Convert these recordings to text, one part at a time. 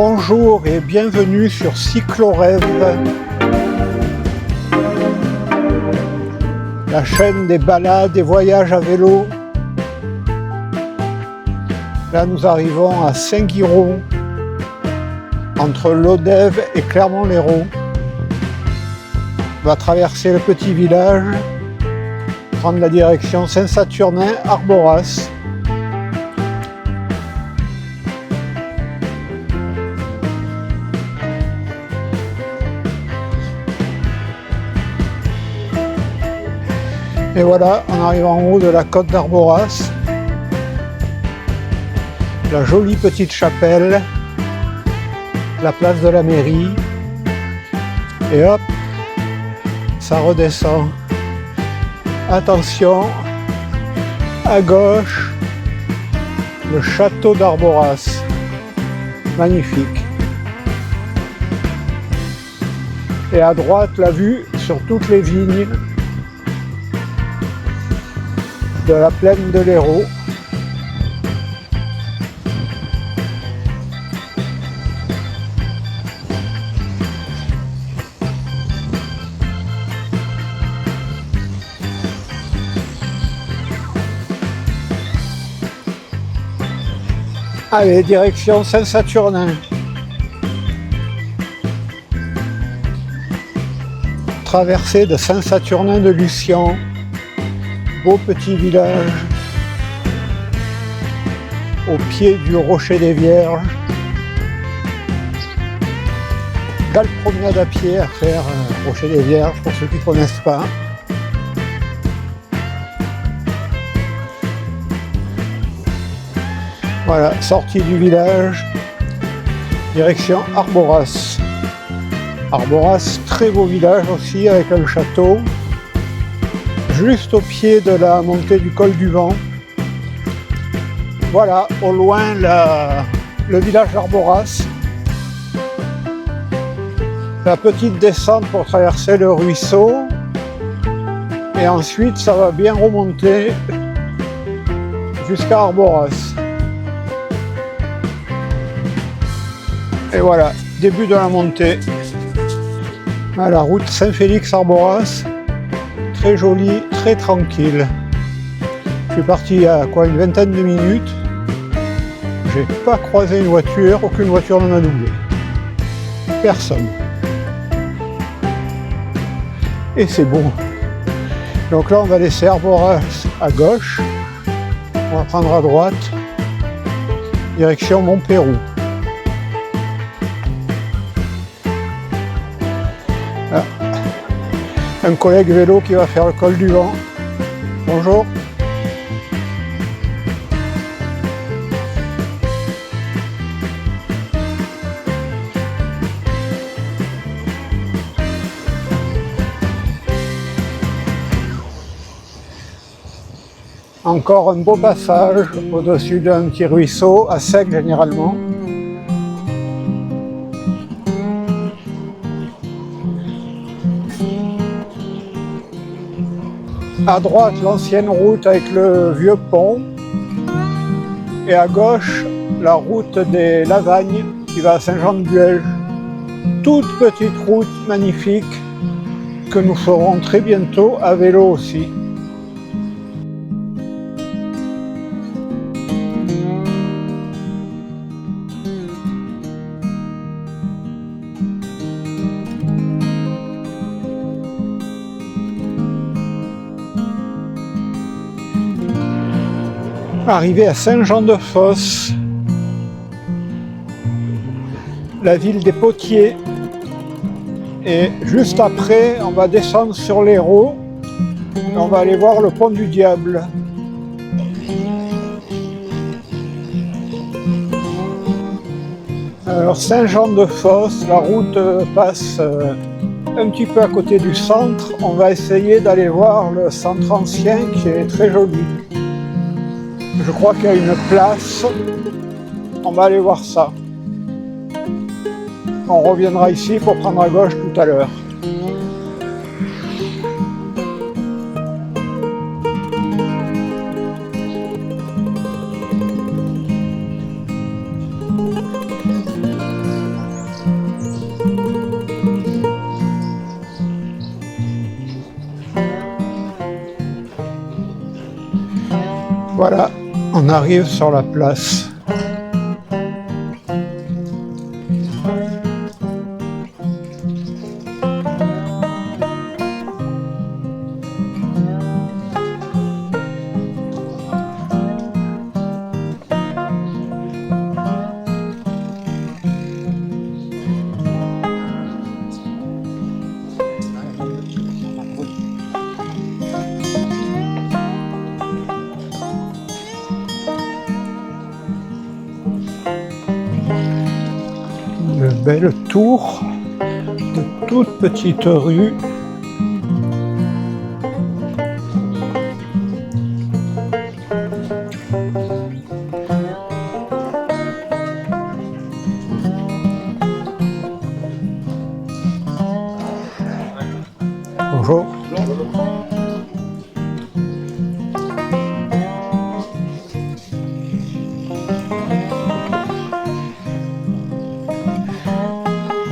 Bonjour et bienvenue sur Cyclorêve, la chaîne des balades et voyages à vélo. Là nous arrivons à Saint-Guiraud, entre Lodève et Clermont-Lérault. On va traverser le petit village, prendre la direction Saint-Saturnin-Arboras. Et voilà, on arrive en haut de la côte d'Arboras, la jolie petite chapelle, la place de la mairie, et hop, ça redescend. Attention, à gauche, le château d'Arboras, magnifique. Et à droite, la vue sur toutes les vignes de la plaine de l'Hérault. Allez, direction Saint-Saturnin. Traversée de Saint-Saturnin-de-Lucian. Beau petit village au pied du Rocher des Vierges. Belle promenade à pied à faire, Rocher des Vierges, pour ceux qui ne connaissent pas. Voilà, sortie du village, direction Arboras. Arboras, très beau village aussi, avec un château. Juste au pied de la montée du col du Vent. Voilà, au loin, le village d'Arboras. La petite descente pour traverser le ruisseau. Et ensuite, ça va bien remonter jusqu'à Arboras. Et voilà, début de la montée. À la route Saint-Félix-Arboras. Très joli, très tranquille. Je suis parti il y a une vingtaine de minutes. J'ai pas croisé une voiture, aucune voiture ne m'a doublé. Personne. Et c'est beau. Donc là on va laisser Arboras à gauche. On va prendre à droite. Direction Montpérou. Ah. Un collègue vélo qui va faire le col du Vent. Bonjour. Encore un beau passage au-dessus d'un petit ruisseau, à sec généralement. À droite, l'ancienne route avec le vieux pont. Et à gauche, la route des Lavagnes qui va à Saint-Jean-de-Buège. Toute petite route magnifique que nous ferons très bientôt à vélo aussi. Arrivé à Saint-Jean-de-Fosse, la ville des Potiers, et juste après on va descendre sur l'Hérault et on va aller voir le pont du Diable. Alors Saint-Jean-de-Fosse, la route passe un petit peu à côté du centre. On va essayer d'aller voir le centre ancien qui est très joli. Je crois qu'il y a une place, on va aller voir ça. On reviendra ici pour prendre à gauche tout à l'heure. On arrive sur la place. Une belle tour de toute petite rue. Bonjour.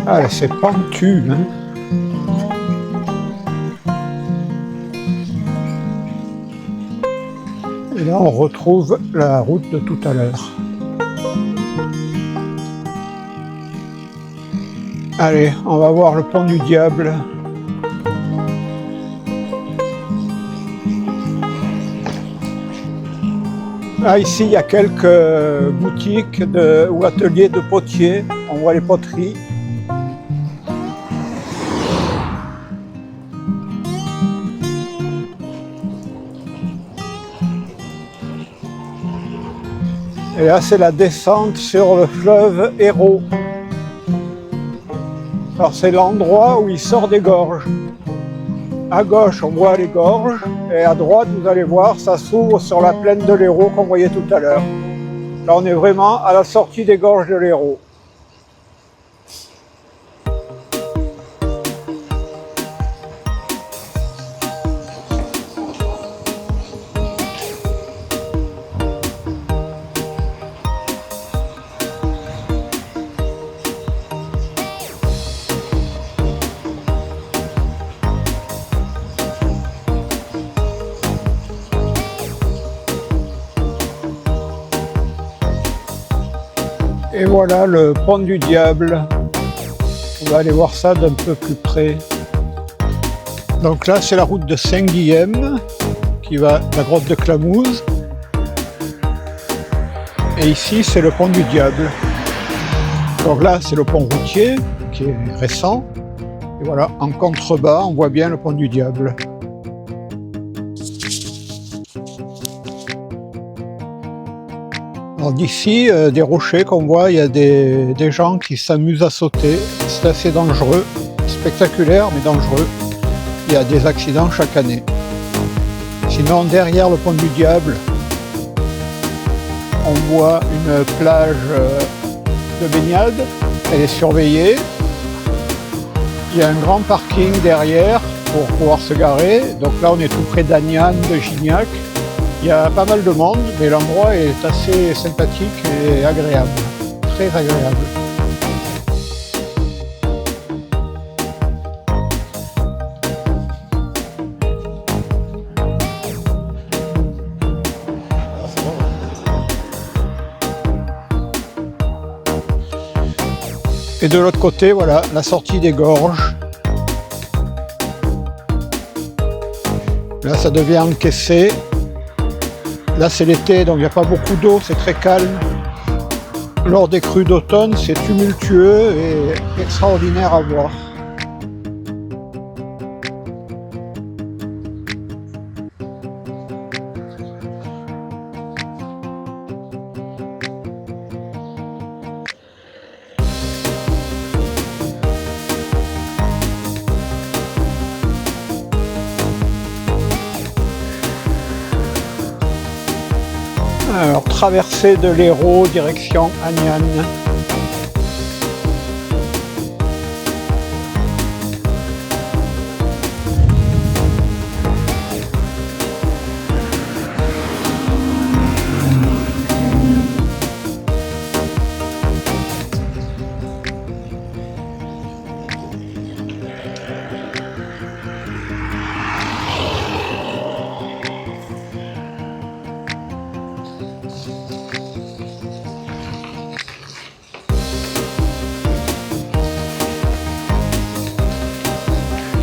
Ah, c'est pentu, hein. Et là, on retrouve la route de tout à l'heure. Allez, on va voir le pont du Diable. Ah, ici, il y a quelques boutiques ou ateliers de potiers. On voit les poteries. Et là, c'est la descente sur le fleuve Hérault. Alors, c'est l'endroit où il sort des gorges. À gauche, on voit les gorges, et à droite, vous allez voir, ça s'ouvre sur la plaine de l'Hérault qu'on voyait tout à l'heure. Là, on est vraiment à la sortie des gorges de l'Hérault. Et voilà le pont du Diable. On va aller voir ça d'un peu plus près. Donc là, c'est la route de Saint-Guilhem qui va de la grotte de Clamouze. Et ici, c'est le pont du Diable. Donc là, c'est le pont routier qui est récent. Et voilà, en contrebas, on voit bien le pont du Diable. D'ici, des rochers qu'on voit, il y a des gens qui s'amusent à sauter. C'est assez dangereux, spectaculaire mais dangereux. Il y a des accidents chaque année. Sinon, derrière le pont du Diable, on voit une plage de baignade. Elle est surveillée. Il y a un grand parking derrière pour pouvoir se garer. Donc là, on est tout près d'Agnan, de Gignac. Il y a pas mal de monde, mais l'endroit est assez sympathique et agréable, très agréable. Et de l'autre côté, voilà, la sortie des gorges. Là, ça devient encaissé. Là, c'est l'été, donc il n'y a pas beaucoup d'eau, c'est très calme. Lors des crues d'automne, c'est tumultueux et extraordinaire à voir. Alors, traversée de l'Hérault, direction Agnan.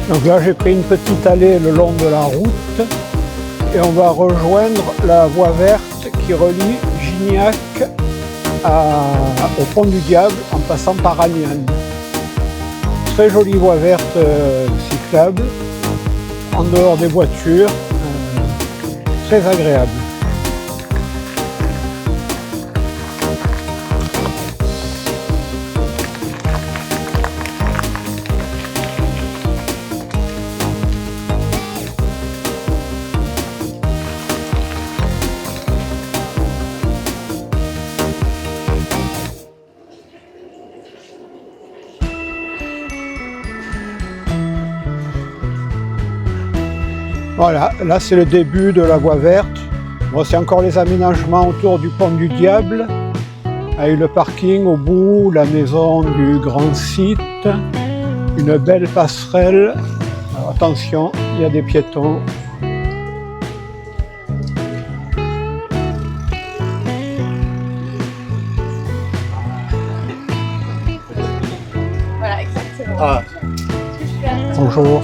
Donc là j'ai pris une petite allée le long de la route et on va rejoindre la voie verte qui relie Gignac au Pont du Diable en passant par Aniane. Très jolie voie verte cyclable, en dehors des voitures, très agréable. Voilà, là c'est le début de la voie verte. Bon, c'est encore les aménagements autour du Pont du Diable, avec le parking au bout, la maison du grand site, une belle passerelle. Alors, attention, il y a des piétons. Voilà, exactement. Ah. Bonjour.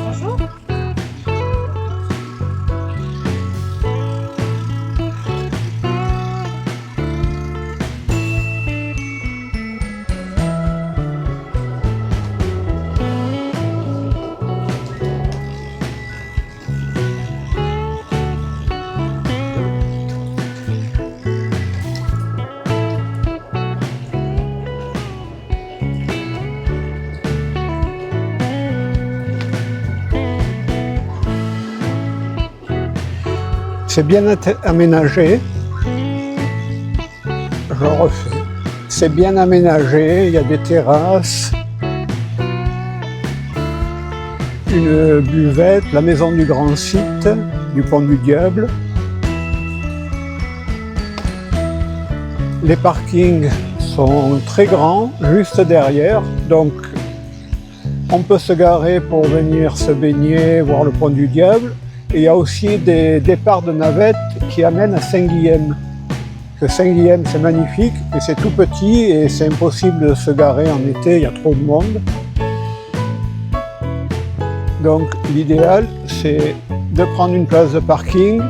C'est bien aménagé, je refais. C'est bien aménagé, il y a des terrasses, une buvette, la maison du grand site, du Pont du Diable. Les parkings sont très grands, juste derrière, donc on peut se garer pour venir se baigner, voir le Pont du Diable. Et il y a aussi des départs de navettes qui amènent à Saint-Guilhem. Saint-Guilhem, c'est magnifique, mais c'est tout petit et c'est impossible de se garer en été, il y a trop de monde. Donc l'idéal, c'est de prendre une place de parking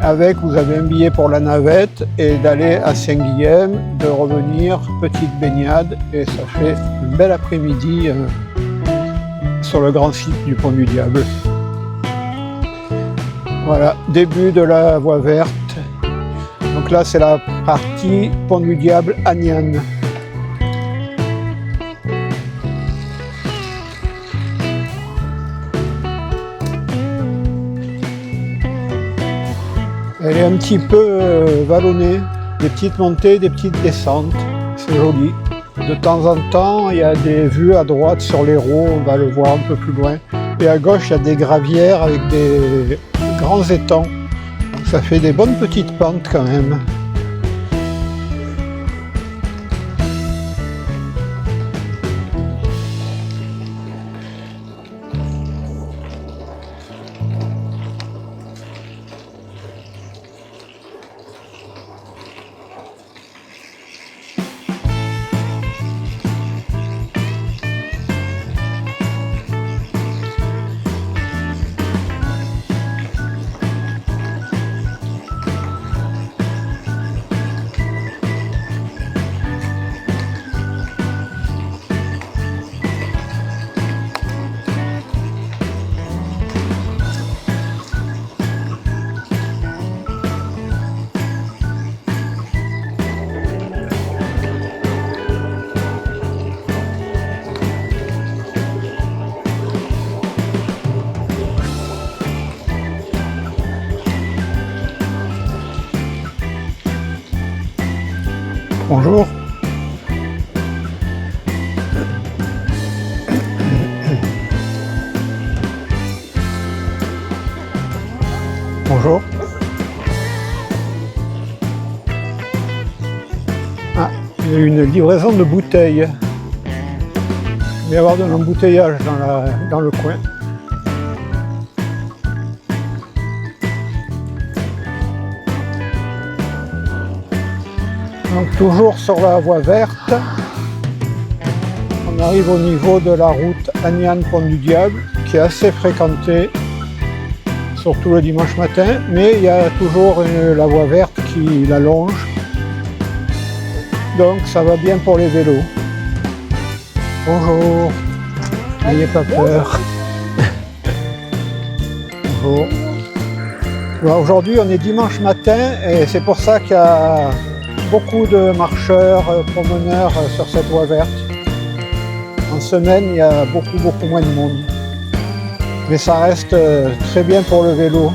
avec, vous avez un billet pour la navette et d'aller à Saint-Guilhem, de revenir, petite baignade, et ça fait un bel après-midi sur le grand site du Pont du Diable. Voilà, début de la voie verte. Donc là, c'est la partie Pont du Diable Aniane. Elle est un petit peu vallonnée, des petites montées, des petites descentes. C'est joli. De temps en temps, il y a des vues à droite sur l'Hérault, on va le voir un peu plus loin. Et à gauche, il y a des gravières avec des grands étangs. Donc ça fait des bonnes petites pentes quand même. Bonjour. Bonjour. Ah, il y a une livraison de bouteilles. Il va y avoir de l'embouteillage dans le coin. Donc toujours sur la voie verte, on arrive au niveau de la route Aniane-Pont du Diable qui est assez fréquenté, surtout le dimanche matin, mais il y a toujours la voie verte qui la longe, donc ça va bien pour les vélos. Bonjour, n'ayez pas peur. Bonjour. Aujourd'hui on est dimanche matin et c'est pour ça qu'il y a beaucoup de marcheurs, promeneurs sur cette voie verte. En semaine il y a beaucoup moins de monde. Mais ça reste très bien pour le vélo.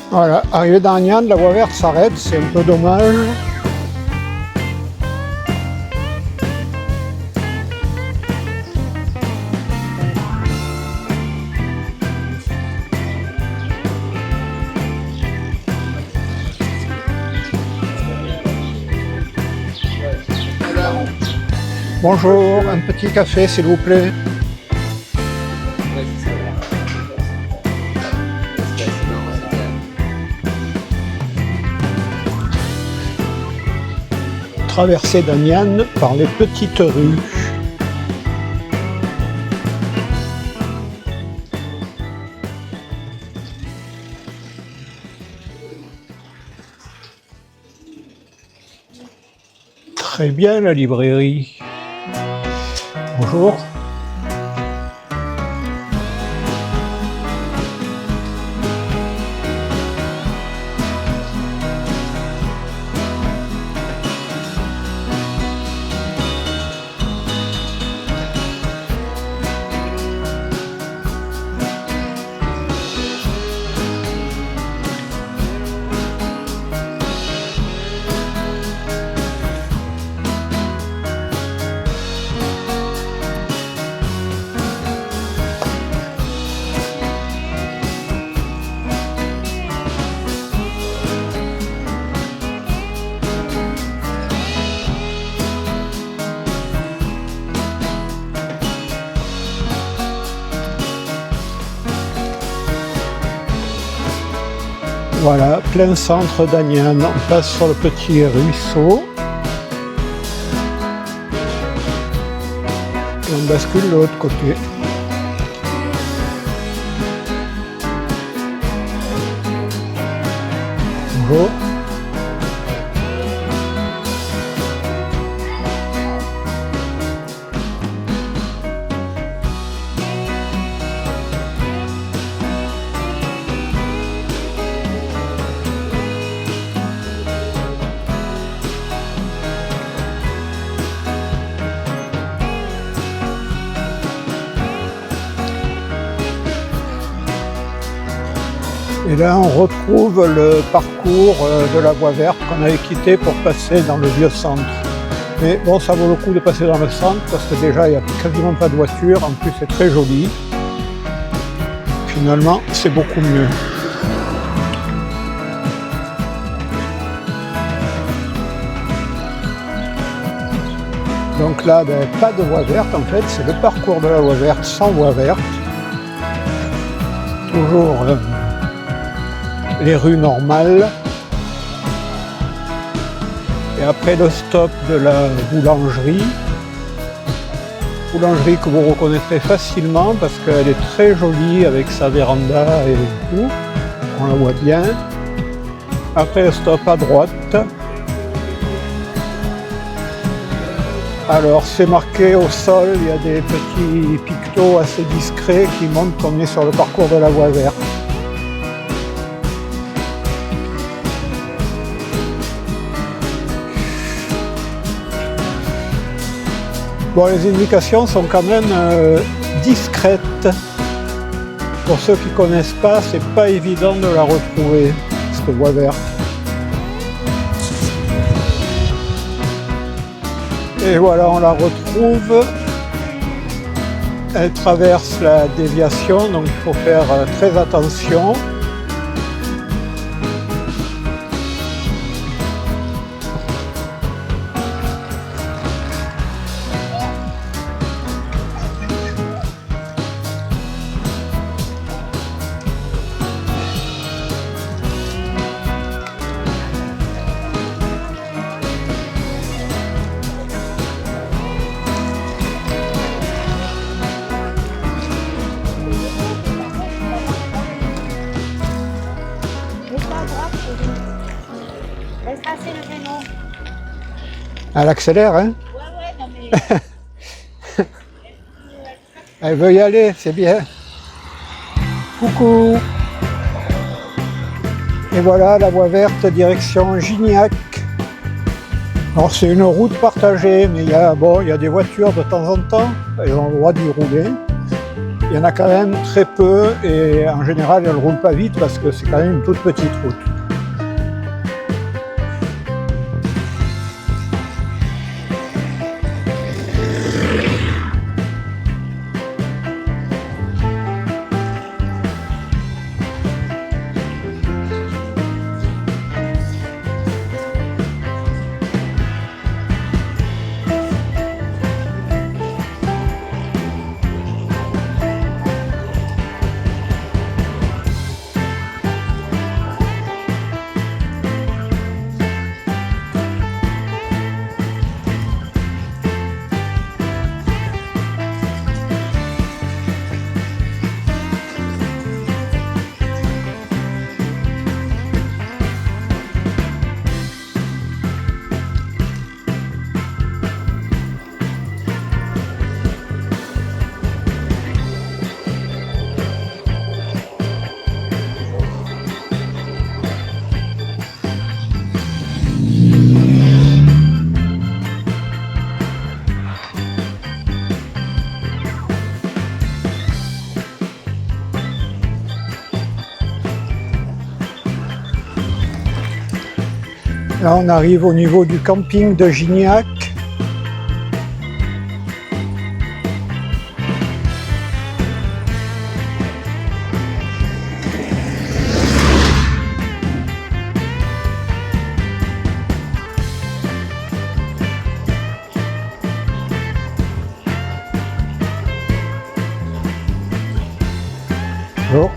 Voilà, arrivé dans Agnan, la voie verte s'arrête, c'est un peu dommage. Bonjour, un petit café s'il vous plaît. Traversée d'Agnan par les petites rues. Très bien la librairie. Bonjour. Voilà, plein centre d'Agnan, on passe sur le petit ruisseau. Et on bascule de l'autre côté. Bonjour. Et là, on retrouve le parcours de la voie verte qu'on avait quitté pour passer dans le vieux centre. Mais bon, ça vaut le coup de passer dans le centre parce que déjà, il n'y a quasiment pas de voiture. En plus, c'est très joli. Finalement, c'est beaucoup mieux. Donc là, ben, pas de voie verte en fait. C'est le parcours de la voie verte sans voie verte. Toujours les rues normales. Et après le stop de la boulangerie. Boulangerie que vous reconnaîtrez facilement parce qu'elle est très jolie avec sa véranda et tout. On la voit bien. Après le stop à droite. Alors c'est marqué au sol, il y a des petits pictos assez discrets qui montrent qu'on est sur le parcours de la voie verte. Bon, les indications sont quand même discrètes. Pour ceux qui ne connaissent pas, c'est pas évident de la retrouver, cette voie verte. Et voilà, on la retrouve. Elle traverse la déviation, donc il faut faire très attention. à droite. Laisse passer le vélo. Elle accélère, hein? Ouais, non mais... Elle veut y aller, c'est bien. Coucou. Et voilà la voie verte direction Gignac. Alors c'est une route partagée, mais il y a des voitures de temps en temps, elles ont le droit d'y rouler. Il y en a quand même très peu et en général elles ne roulent pas vite parce que c'est quand même une toute petite route. Là, on arrive au niveau du camping de Gignac. Bonjour.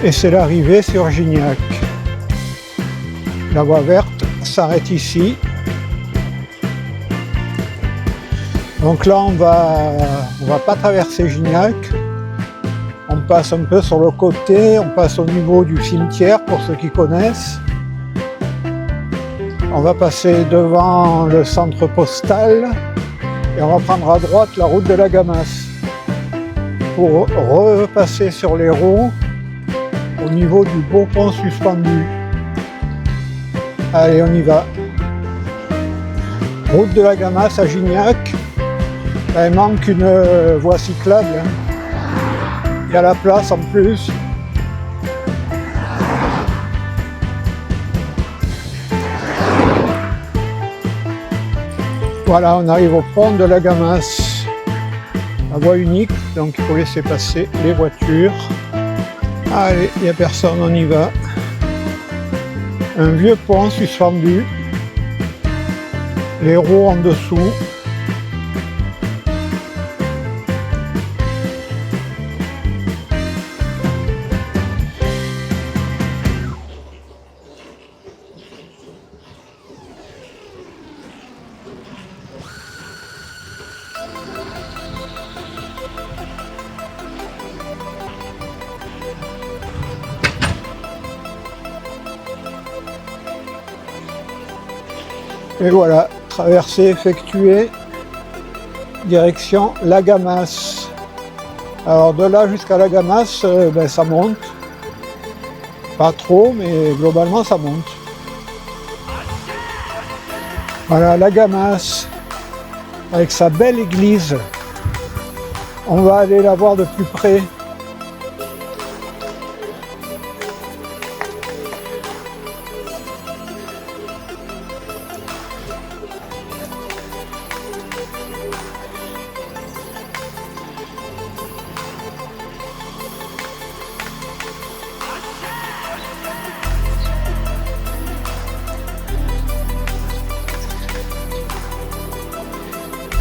Et c'est l'arrivée sur Gignac. La voie verte s'arrête ici. Donc là, on va pas traverser Gignac. On passe un peu sur le côté, on passe au niveau du cimetière pour ceux qui connaissent. On va passer devant le centre postal et on va prendre à droite la route de la Gamasse pour repasser sur les roues au niveau du beau pont suspendu. Allez, on y va. Route de la Gamasse à Gignac. Il manque une voie cyclable. Il y a la place en plus. Voilà, on arrive au pont de la Gamasse. La voie unique, donc il faut laisser passer les voitures. Allez, il n'y a personne, on y va. Un vieux pont suspendu. Les roues en dessous. Et voilà, traversée effectuée, direction la Gamasse. Alors de là jusqu'à la Gamasse, ça monte. Pas trop, mais globalement ça monte. Voilà la Gamasse, avec sa belle église. On va aller la voir de plus près.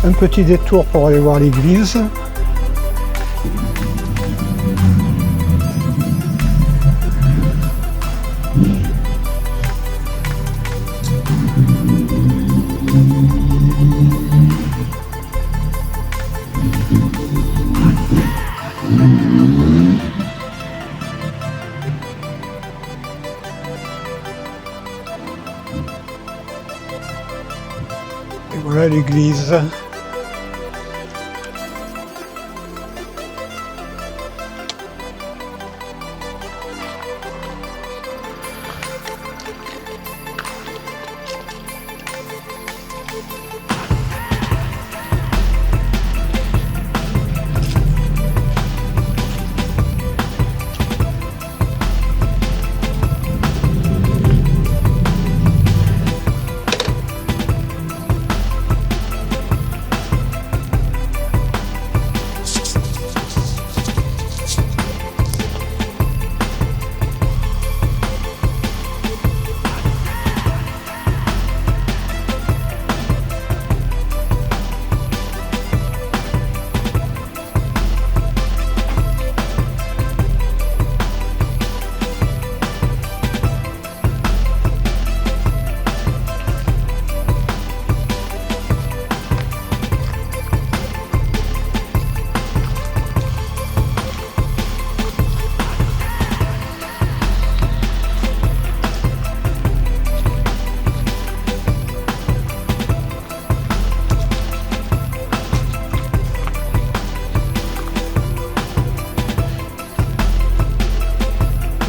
Un petit détour pour aller voir l'église. Voilà l'église.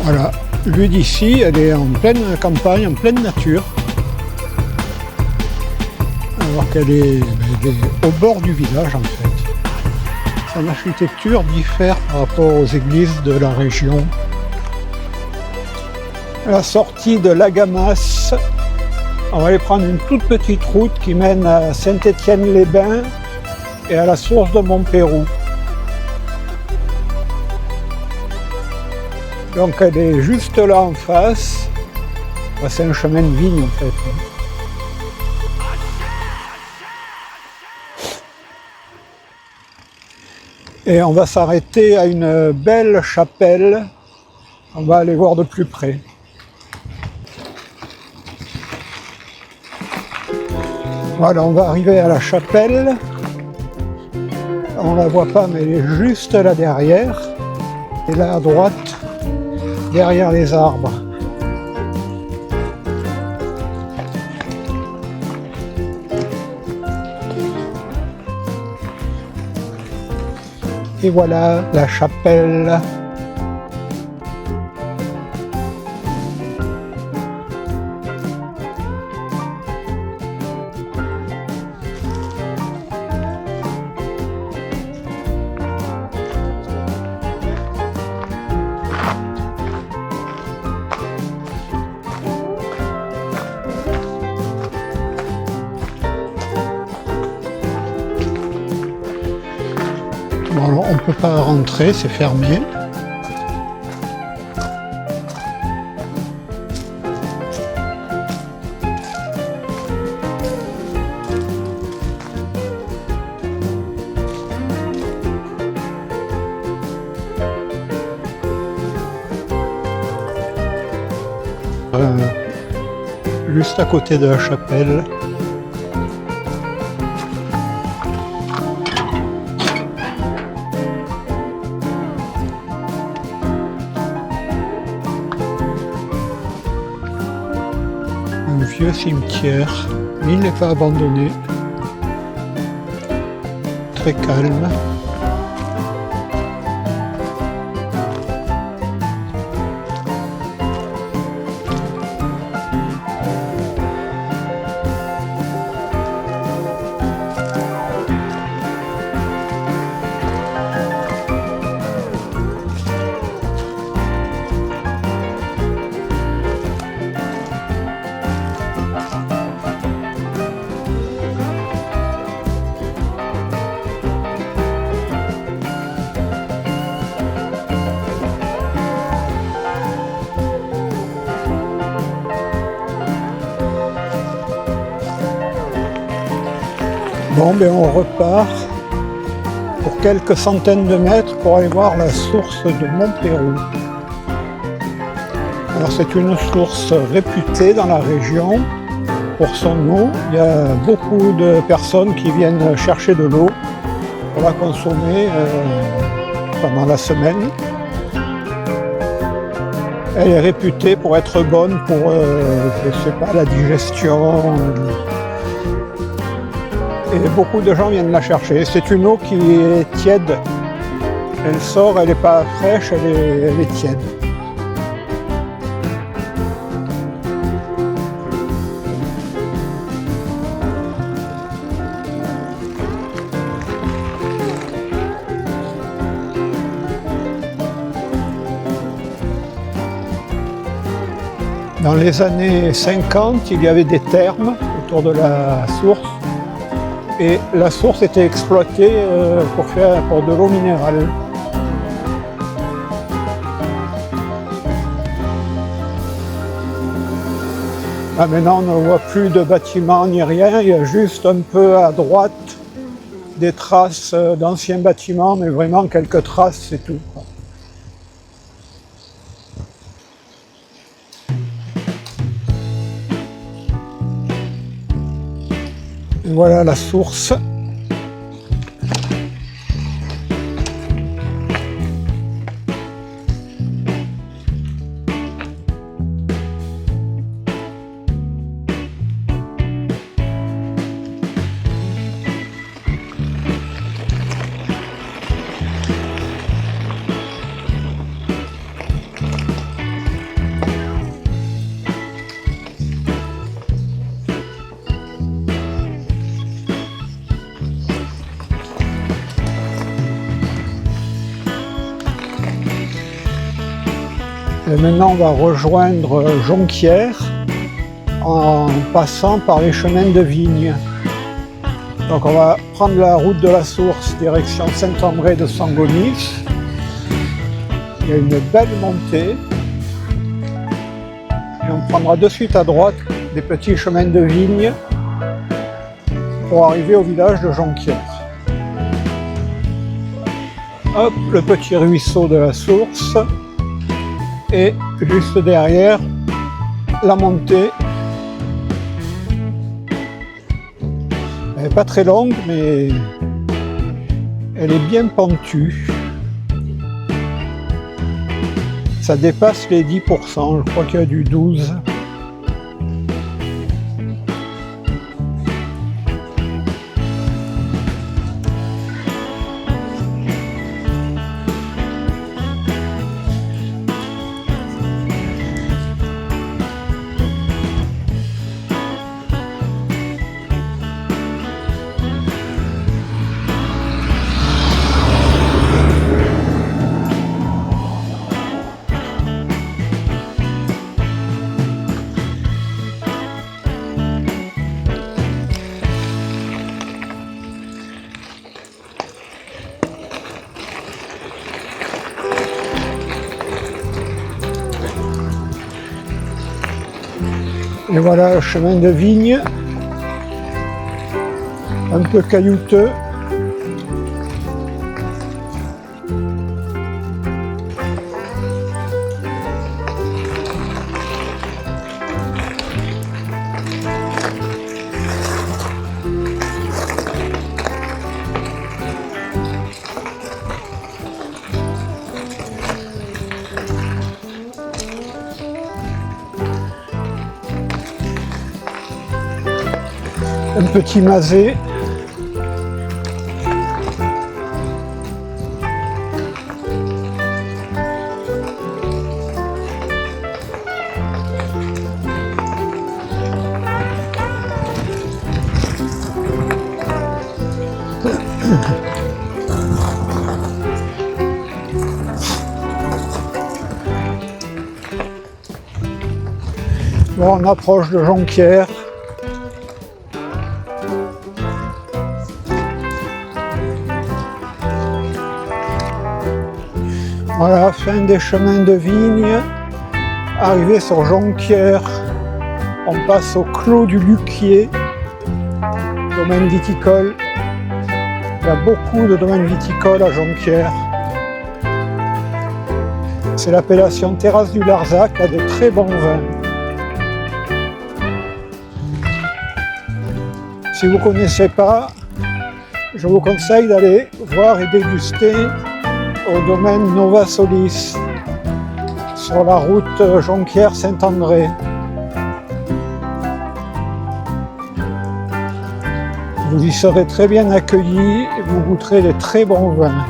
Voilà, vue d'ici, elle est en pleine campagne, en pleine nature. Alors qu'elle est au bord du village en fait. Son architecture diffère par rapport aux églises de la région. À la sortie de Lagamas, on va aller prendre une toute petite route qui mène à Saint-Étienne-les-Bains et à la source de Montpérou. Donc elle est juste là en face. C'est un chemin de vigne en fait. Et on va s'arrêter à une belle chapelle. On va aller voir de plus près. Voilà, on va arriver à la chapelle. On la voit pas, mais elle est juste là derrière. Et là à droite, derrière les arbres. Et voilà la chapelle. Bon, alors, on ne peut pas rentrer, c'est fermé. Juste à côté de la chapelle. Un vieux cimetière, mais il n'est pas abandonné. Très calme. Bon, ben on repart pour quelques centaines de mètres pour aller voir la source de Montpérou. Alors c'est une source réputée dans la région pour son eau. Il y a beaucoup de personnes qui viennent chercher de l'eau pour la consommer pendant la semaine. Elle est réputée pour être bonne pour, je sais pas, la digestion. et beaucoup de gens viennent la chercher. C'est une eau qui est tiède. Elle sort, elle n'est pas fraîche, elle est tiède. Dans les années 50, il y avait des thermes autour de la source et la source était exploitée pour de l'eau minérale. Là, maintenant, on ne voit plus de bâtiments ni rien, il y a juste un peu à droite des traces d'anciens bâtiments, mais vraiment quelques traces, c'est tout. Et voilà la source. Et maintenant, on va rejoindre Jonquière en passant par les chemins de vigne. Donc on va prendre la route de la Source, direction Saint-André de Sangonis. Il y a une belle montée. Et on prendra de suite à droite des petits chemins de vigne pour arriver au village de Jonquière. Hop, le petit ruisseau de la Source. Et juste derrière, la montée. Elle n'est pas très longue, mais elle est bien pentue. Ça dépasse les 10%, je crois qu'il y a du 12%. Et voilà le chemin de vigne, un peu caillouteux. Un petit masé. Bon, on approche de Jonquière. Voilà, fin des chemins de vigne, arrivé sur Jonquière, on passe au Clos du Luquier, domaine viticole. Il y a beaucoup de domaines viticoles à Jonquière. C'est l'appellation Terrasse du Larzac, a de très bons vins. Si vous ne connaissez pas, je vous conseille d'aller voir et déguster au domaine Nova Solis, sur la route Jonquière-Saint-André. Vous y serez très bien accueillis et vous goûterez des très bons vins.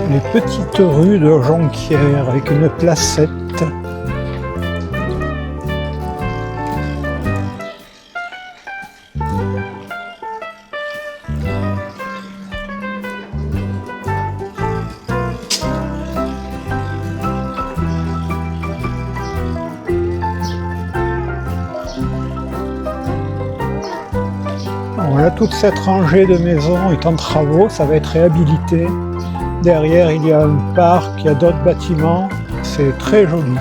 Les petites rues de Jonquière avec une placette. Voilà, toute cette rangée de maisons est en travaux, ça va être réhabilité. Derrière, il y a un parc, il y a d'autres bâtiments, c'est très joli.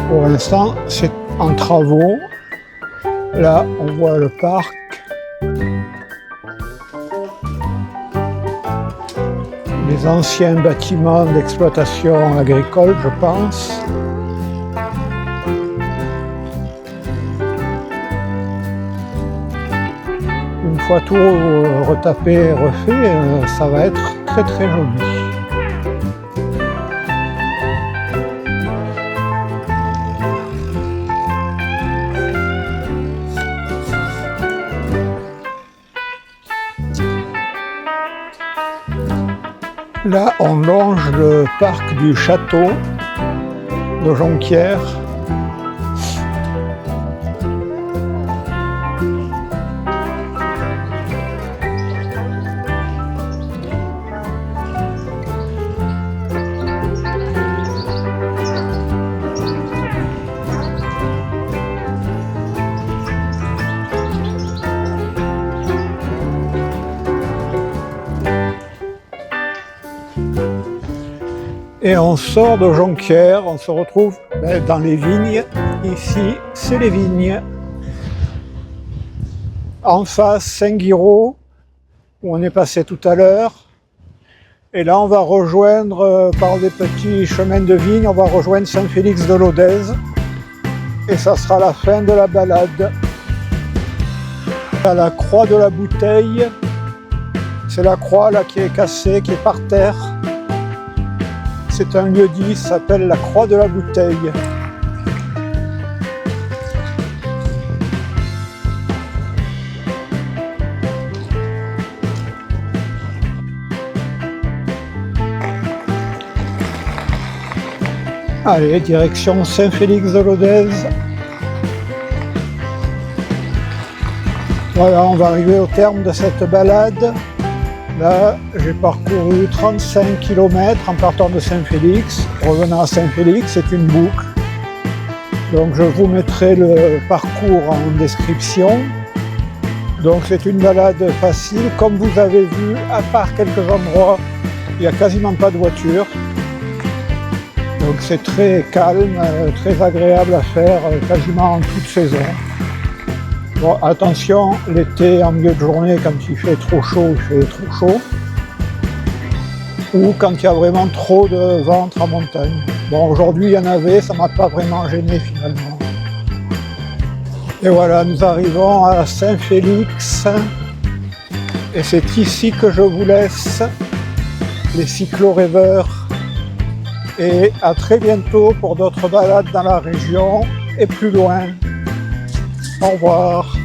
Pour l'instant, c'est en travaux. Là, on voit le parc. Les anciens bâtiments d'exploitation agricole, je pense. Une fois tout retapé et refait, ça va être très très joli. Là, on longe le parc du château de Jonquière. Et on sort de Jonquière, on se retrouve dans les vignes. Ici, c'est les vignes. En face, Saint-Guiraud, où on est passé tout à l'heure. Et là, on va rejoindre, par des petits chemins de vignes, on va rejoindre Saint-Félix-de-Lodèze. Et ça sera la fin de la balade. À la croix de la Bouteille, c'est la croix là qui est cassée, qui est par terre. C'est un lieu-dit, ça s'appelle la Croix de la Bouteille. Allez, direction Saint-Félix-de-Lodèze. Voilà, on va arriver au terme de cette balade. Là, j'ai parcouru 35 km en partant de Saint-Félix. Revenant à Saint-Félix, c'est une boucle. Donc je vous mettrai le parcours en description. Donc c'est une balade facile. Comme vous avez vu, à part quelques endroits, il n'y a quasiment pas de voiture. Donc c'est très calme, très agréable à faire quasiment en toute saison. Bon, attention, l'été en milieu de journée, quand il fait trop chaud, il fait trop chaud. Ou quand il y a vraiment trop de ventre en montagne. Bon, aujourd'hui il y en avait, ça ne m'a pas vraiment gêné finalement. Et voilà, nous arrivons à Saint-Félix. Et c'est ici que je vous laisse, les cyclo-rêveurs. Et à très bientôt pour d'autres balades dans la région et plus loin. Au revoir.